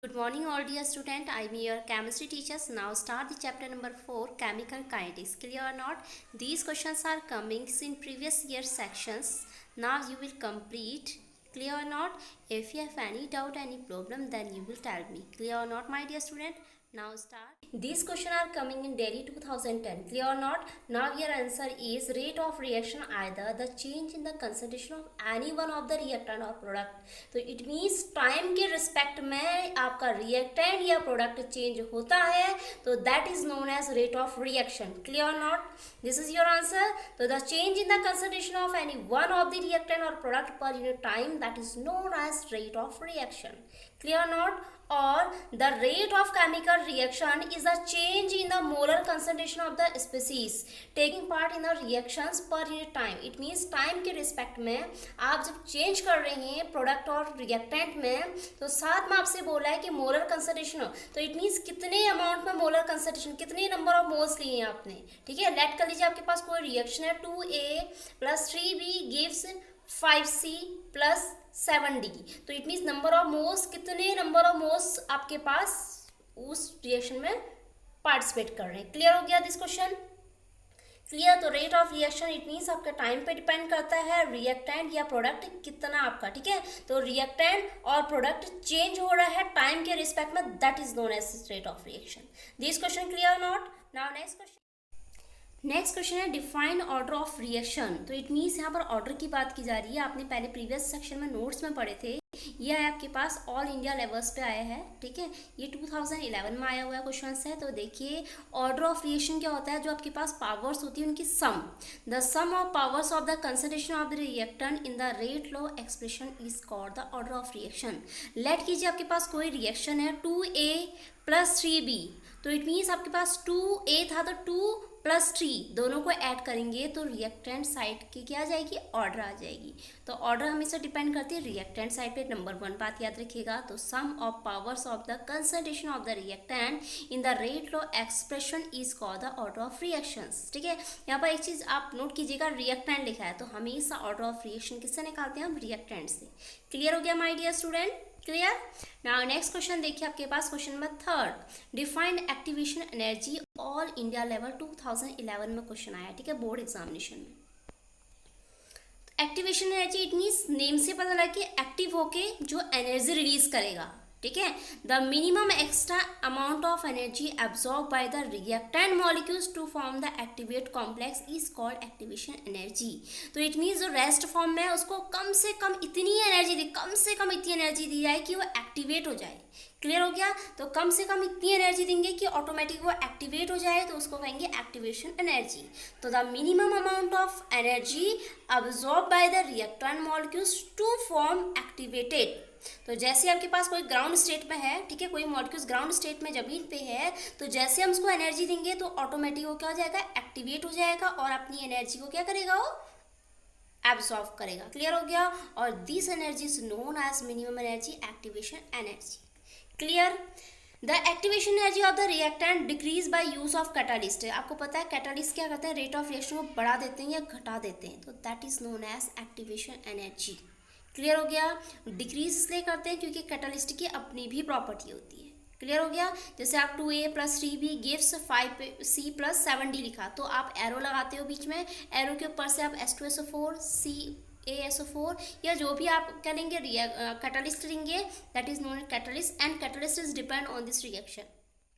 Good morning all dear student, I am your chemistry teachers. Now start the chapter number 4 chemical kinetics. Clear or not? These questions are coming in previous year sections. Now you will complete. Clear or not? If you have any doubt, any problem, then you will tell me. Clear or not, my dear student? Now start. These questions are coming in Delhi 2010. Clear or not? Now your answer is rate of reaction, either the change in the concentration of any one of the reactant or product. तो it means time के respect में आपका reactant या product change होता है, तो that is known as rate of reaction. Clear or not? This is your answer. So the change in the concentration of any one of the reactant or product per unit time, that is known as rate of reaction. Clear or not? Or the rate of chemical reaction is the change in the molar concentration of the species taking part in the reactions per unit time. It means time के respect में आप जब change कर रहे हैं product और reactant में, तो साथ में आपसे बोला है कि मोलर कंसंट्रेशन, तो इट मीन्स कितने अमाउंट में मोलर कंसंट्रेशन, कितने नंबर ऑफ मोल्स लिए हैं आपने. ठीक है, लेट कर लीजिए आपके पास कोई रिएक्शन है 2A + 3B gives 5C + 7D. तो it means number of moles, कितने नंबर ऑफ मोल्स आपके पास उस रिएक्शन में पार्टिसिपेट कर रहे हैं. क्लियर हो गया दिस क्वेश्चन? क्लियर. तो rate of reaction it means आपका टाइम पे डिपेंड करता है, रिएक्टेंट या प्रोडक्ट कितना आपका. ठीक है, तो रिएक्टेंट और प्रोडक्ट चेंज हो रहा है टाइम के रिस्पेक्ट में, that is known as rate of reaction. This question clear not? Now next question है डिफाइन ऑर्डर ऑफ रिएक्शन. तो इट मीन्स यहाँ पर ऑर्डर की बात की जा रही है. आपने पहले प्रीवियस सेक्शन में नोट्स में पढ़े थे, यह आपके पास ऑल इंडिया लेवल्स पे आया है. ठीक है, ये 2011 में आया हुआ है क्वेश्चन है. तो देखिए ऑर्डर ऑफ रिएक्शन क्या होता है, जो आपके पास पावर्स होती है उनकी sum, the sum of powers of the concentration of the reactant in the rate law expression is called the order of reaction. Let कीजिए आपके पास कोई रिएक्शन है 2A + 3B. तो इट मीन्स आपके पास 2A था तो 2 + 3 दोनों को ऐड करेंगे तो रिएक्टेंट साइड की क्या आ जाएगी, ऑर्डर आ जाएगी. तो ऑर्डर हमेशा डिपेंड करती है रिएक्टेंट साइड पे. नंबर 1 बात याद रखिएगा, तो sum of powers of the concentration of the reactant in the rate law expression is called the order of reactions. ठीक है, यहाँ पर एक चीज आप नोट कीजिएगा, रिएक्टेंट लिखा है तो हमेशा ऑर्डर ऑफ रिएक्शन किससे निकालते हैं हम, रिएक्टेंट से. क्लियर हो गया my dear student? Clear. Now next question देखिए आपके पास, question number 3 define activation energy. All India level 2011 में क्वेश्चन आया. ठीक है, बोर्ड एग्जामिनेशन में. Activation energy it means name से पता लगा कि एक्टिव होके जो एनर्जी रिलीज करेगा. ठीक है, the minimum extra amount of energy absorb by the reactant molecules to form the activate complex is called activation energy. तो इट मीन्स जो रेस्ट फॉर्म में है उसको कम से कम इतनी एनर्जी दी, कम से कम इतनी एनर्जी दी जाए कि वो एक्टिवेट हो जाए. क्लियर हो गया? तो कम से कम इतनी एनर्जी देंगे कि ऑटोमेटिक वो एक्टिवेट हो जाए, तो उसको कहेंगे एक्टिवेशन एनर्जी. तो the minimum amount of energy absorb by the reactant molecules to form activated. तो जैसे आपके पास कोई ग्राउंड स्टेट में है, ठीक है, कोई मॉलिक्यूल्स ग्राउंड स्टेट में जमीन पे है, तो जैसे हम उसको एनर्जी देंगे तो ऑटोमेटिक वो क्या हो जाएगा, एक्टिवेट हो जाएगा और अपनी एनर्जी को क्या करेगा, वो एब्जॉर्ब करेगा. क्लियर हो गया? और this energy is known as minimum energy, activation energy. Clear. The activation energy of the reactant decrease by use of catalyst. आपको पता है कैटालिस्ट क्या करते हैं, रेट ऑफ रिएक्शन को बढ़ा देते हैं या घटा देते हैं, तो that is known as activation energy. Clear हो गया? डिक्रीज इसलिए करते हैं क्योंकि कैटालिस्ट की अपनी भी प्रॉपर्टी होती है. क्लियर हो गया? जैसे आप 2A + 3B gives 5C + 7D लिखा, तो आप एरो लगाते हो बीच में, एरो के ऊपर से आप H2SO4 CaSO4 या जो भी आप क्या लेंगे कैटालिस्ट लेंगे, that is known as catalyst, and catalyst is depend on this reaction.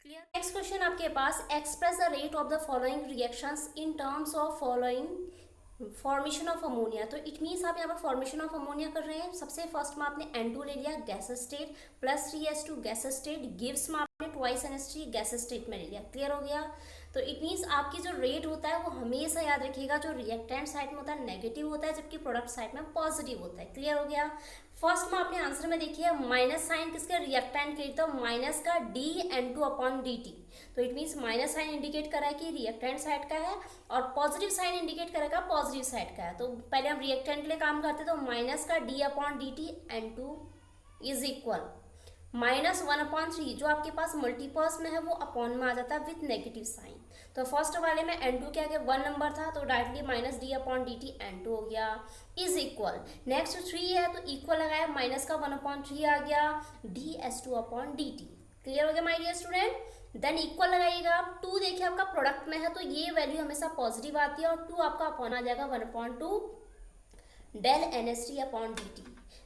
Clear. Next question आपके पास, express the rate of the following reactions in terms of following formation of ammonia. तो इट मीन्स आप यहाँ पर formation of ammonia कर रहे हैं. सबसे फर्स्ट में आपने N2 ले लिया gas state, +3H2 gas state, gives में आपने 2NH3 गैस स्टेट में ले लिया. क्लियर हो गया? तो इट मीन्स आपकी जो रेट होता है वो हमेशा याद रखिएगा, जो रिएक्टेंट साइड में होता है नेगेटिव होता है, जबकि प्रोडक्ट साइड में पॉजिटिव होता है. क्लियर हो गया? फर्स्ट में आपने आंसर में देखिए माइनस साइन किसके, रिएक्टेंट के, तो माइनस का dN2/dt. तो it means minus sign indicate करा है कि रिएक्टेंट साइड का है और पॉजिटिव साइन इंडिकेट करेगा पॉजिटिव साइड का है. तो पहले हम रिएक्टेंट के लिए काम करते हैं, तो माइनस का d/dt N2 इज इक्वल -1/3 जो आपके पास मल्टीपर्स में है वो अपॉन में आ जाता है विथ नेगेटिव साइन। तो फर्स्ट वाले में n2 क्या गया 1 नंबर था तो डायरेक्टली -d/dt n2 हो गया इज इक्वल। नेक्स्ट 3 है तो इक्वल लगाया माइनस का 1/3 आ गया ds2/dt। क्लियर हो गया my dear student. Then equal लगाइएगा आप 2 देखिए आपका प्रोडक्ट में है तो ये वैल्यू हमेशा पॉजिटिव आती है और 2 आपका अपॉन आ जाएगा 1/2 del nsd/dt।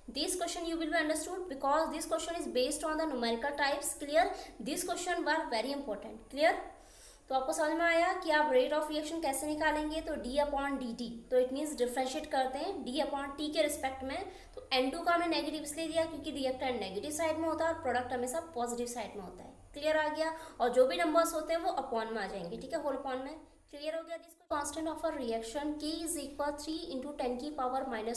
This question you will be understood because this question is based on the numerical types. Clear? This question were very important. Clear? तो आपको समझ में आया कि आप रेट ऑफ रिएक्शन कैसे निकालेंगे। तो d/dt तो इट मीन्स डिफ्रेंशिएट करते हैं d/t के रिस्पेक्ट में। तो n2 का हमने नेगेटिव इसलिए दिया क्योंकि रिएक्टेंट नेगेटिव साइड में होता है और प्रोडक्ट हमेशा पॉजिटिव साइड में होता है। क्लियर आ गया। और जो भी नंबर्स होते हैं वो अपॉन में आ जाएंगे, ठीक है, होल अपॉन में। क्लियर हो गया। This constant of a reaction k is equal 3 × 10⁻⁴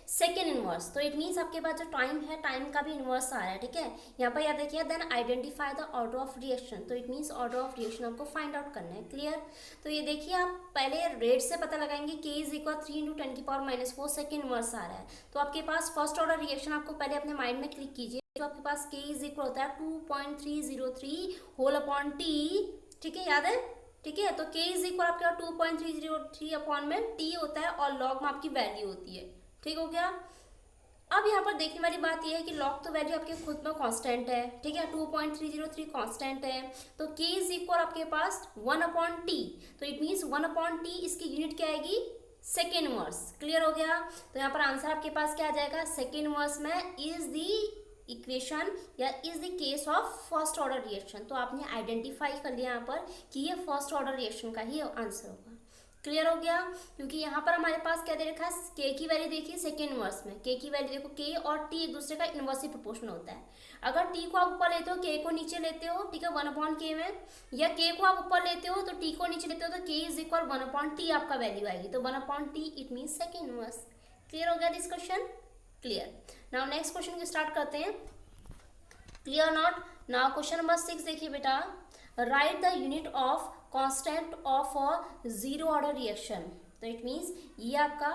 second inverse. तो इट मीन्स आपके पास जो टाइम है टाइम का भी इनवर्स आ रहा है, ठीक है। यहाँ पर याद देखिए then identify the order of reaction. तो it means order of reaction आपको फाइंड आउट करना है। क्लियर। तो ये देखिए आप पहले रेट से पता लगाएंगे k is equal 3 × 10⁻⁴ second inverse आ रहा है। तो आपके पास फर्स्ट ऑर्डर रिएक्शन आपको पहले अपने माइंड में क्लिक कीजिए। तो आपके पास k इज इक्वल होता है 2.303 होल अपॉन t, ठीक है, याद है, ठीक है। तो k इज इक्वल आपके 2.303 अपॉन में t होता है और लॉग में आपकी वैल्यू होती है, ठीक हो गया। अब यहाँ पर देखने वाली बात यह है कि लॉग तो वैल्यू आपके खुद में कांस्टेंट है, ठीक है, 2.303 कांस्टेंट है। तो k इज इक्वल आपके पास 1/t। तो इट मीन्स 1/t इसकी यूनिट क्या आएगी सेकेंड इनवर्स। क्लियर हो गया। तो यहाँ पर आंसर आपके पास क्या आ जाएगा सेकेंड इनवर्स में इज दी इक्वेशन या is the case of first order reaction. तो आपने आइडेंटिफाई कर लिया यहाँ पर कि ये फर्स्ट ऑर्डर रिएक्शन का ही आंसर होगा। क्लियर हो गया। क्योंकि यहाँ पर हमारे पास क्या दे रखा है k की वैल्यू देखिए सेकेंड इनवर्स में k की वैल्यू देखो k और t एक दूसरे का इनवर्सली प्रोपोर्शनल होता है। अगर t को आप ऊपर लेते हो k को नीचे लेते हो, ठीक है, 1/k में, या k को आप ऊपर लेते हो तो t को नीचे लेते हो तो k इज इक्वल 1/t आपका वैल्यू आएगी। तो 1/t it mean second inverse. Clear हो गया this question. Clear. Now next question को स्टार्ट करते हैं। Clear not. Now question number 6 देखिए बेटा, right the unit of constant of a zero order reaction. तो इट मीन्स ये आपका,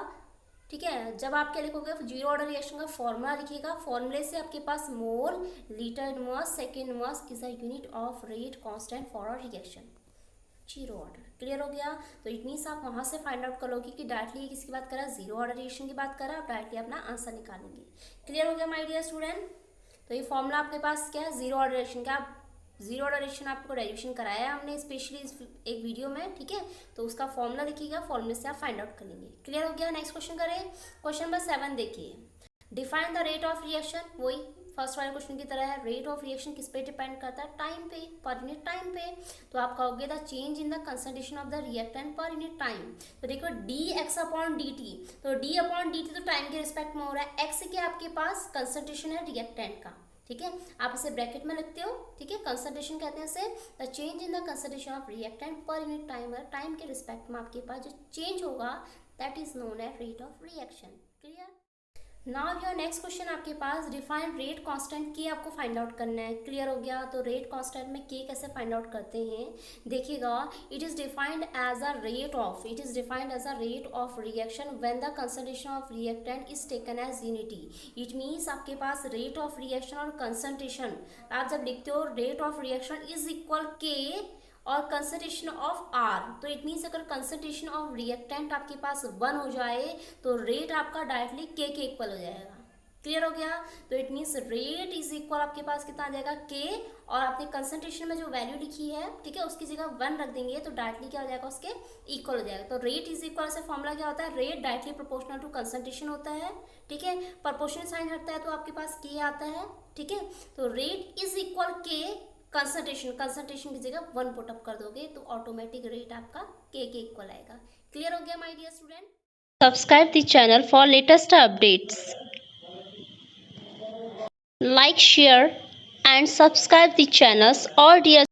ठीक है, जब आप क्या लिखोगे जीरो ऑर्डर रिएक्शन का फॉर्मूला लिखिएगा। फॉर्मूले से आपके पास mole litre inverse second inverse is a unit of rate constant for a reaction zero order. Clear हो गया। तो इट मीन्स आप वहाँ से फाइंड आउट करोगे कि डायरेक्टली किसकी बात करा, जीरो ऑर्डर रिएक्शन की बात करा, आप डायरेक्टली अपना आंसर निकालेंगे। क्लियर हो गया माय डियर स्टूडेंट। तो ये फॉर्मूला आपके पास क्या है जीरो ऑर्डर रिएक्शन का। जीरो ऑर्डर रिएक्शन आपको डेरिवेशन कराया है हमने स्पेशली एक वीडियो में, ठीक है। तो उसका फॉर्मूला लिखिएगा, फॉर्मूले से आप फाइंड आउट कर लेंगे। क्लियर हो गया। नेक्स्ट क्वेश्चन करें। क्वेश्चन नंबर 7 देखिए, define the rate of reaction. वही फर्स्ट वाले क्वेश्चन की तरह है। रेट ऑफ रिएक्शन किस पे डिपेंड करता है, टाइम पे, पर यूनिट टाइम पे। तो आप कहोगे the change in the concentration of the reactant per unit time. तो देखो dx/dt, तो d/dt तो टाइम के रिस्पेक्ट में हो रहा है, x के आपके पास कंसंट्रेशन है रिएक्टेंट का, ठीक है, आप इसे ब्रैकेट में लिखते हो, ठीक है, कंसंट्रेशन कहते हैं इसे। The change in the concentration of reactant per unit time है, टाइम के रिस्पेक्ट में आपके पास जो चेंज होगा that is known as rate of reaction. Clear. Now your next question आपके पास डिफाइन रेट कांस्टेंट के आपको फाइंड आउट करना है। क्लियर हो गया। तो रेट कांस्टेंट में के कैसे फाइंड आउट करते हैं देखिएगा। It is defined as a rate of, it is defined as a rate of reaction when the concentration of reactant is taken as unity. It means आपके पास रेट ऑफ रिएक्शन और concentration आप जब लिखते हो rate of reaction is equal k और concentration of R. तो it means अगर कंसंट्रेशन ऑफ रिएक्टेंट आपके पास 1 हो जाए तो रेट आपका डायरेक्टली के इक्वल हो जाएगा। क्लियर हो गया। तो it means rate is equal आपके पास कितना आ जाएगा के, और आपने कंसंट्रेशन में जो वैल्यू लिखी है, ठीक है, उसकी जगह 1 रख देंगे तो डायरेक्टली क्या हो जाएगा उसके इक्वल हो जाएगा। तो रेट इज इक्वल से फॉर्मूला क्या होता है, rate directly proportional to concentration होता है, ठीक है, प्रोपोर्शनल साइन हटता है तो आपके पास के आता है, ठीक है। तो रेट इज इक्वल के कंसंट्रेशन की जगह 1 पुट अप कर दोगे तो ऑटोमेटिक रेट आपका के इक्वल आएगा। क्लियर हो गया my dear student. Subscribe the channel for latest updates, like share and subscribe the channels और डियर